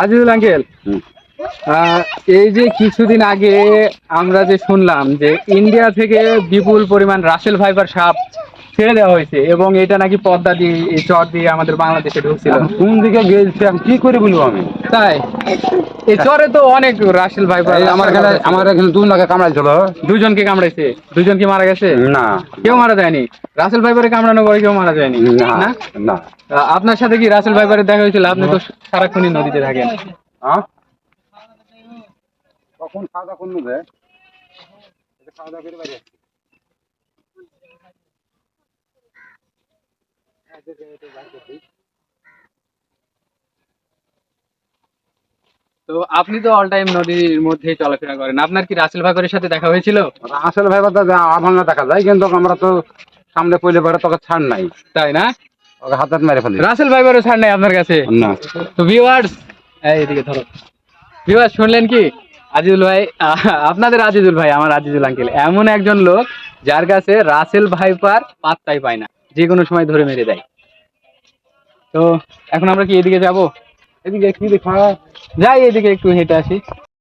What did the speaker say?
Azizul uncle, এই যে কিছুদিন আগে আমরা যে শুনলাম যে ইন্ডিয়া থেকে বিপুল পরিমাণ রাসেল ভাইপার সাপ ছেড়ে দেওয়া হয়েছে এবং এটা নাকি পদ্মা দিয়ে এই চর দিয়ে আমাদের বাংলাদেশে ঢুকছিল। কোন দিকে গেছে আমি কি করে বলবো আমি? তাই এই চরে তো অনেক রাসেল ভাইপার। আমার এখানে 2 লাখে কামড়াইছিল। দুজনকে কামড়াইছে, দুজন কি মারা গেছে? না, কেউ মারা যায়নি। রাসেল ভাইপারে কামড়ানো পরে কেউ মারা যায়নি না, না? না। আপনার সাথে কি রাসেল ভাইপারে দেখা হয়েছিল? আপনি তো সারাক্ষণই নদীতে থাকেন। হ্যাঁ? কখন খাওয়া দাওয়া করবো রে? খাওয়া দাওয়া করে বাইরে আসছি। তো আপনি তো অল টাইম নদীর মধ্যেই চলাফেরা করেন, আপনার কি রাসেল ভাইপারের সাথে দেখা হয়েছিল? আসলে ভাইবা তো আভাঙা দেখা যায়, কিন্তু আমরা তো সামনে পড়লে পরে তোকে ছাড় নাই, তাই না? ওকে হাত মেরে ফেলি। রাসেল ভাইপারও ছাড় নাই আপনার কাছে? না। তো ভিউয়ার্স, এইদিকে ধরো। ভিউয়ার্স শুনলেন কি? আজিজুল ভাই, আপনাদের আজিজুল ভাই, আমার আজিজুল আঙ্কেল এমন একজন লোক যার কাছে রাসেল ভাইপার পাত্তাই পায় না, যে কোনো সময় ধরে মেরে দেয়। তো এখন আমরা কি এদিকে যাব? এদিকে কি দেখা? যাই, এদিকে একটু হেঁটে আসি।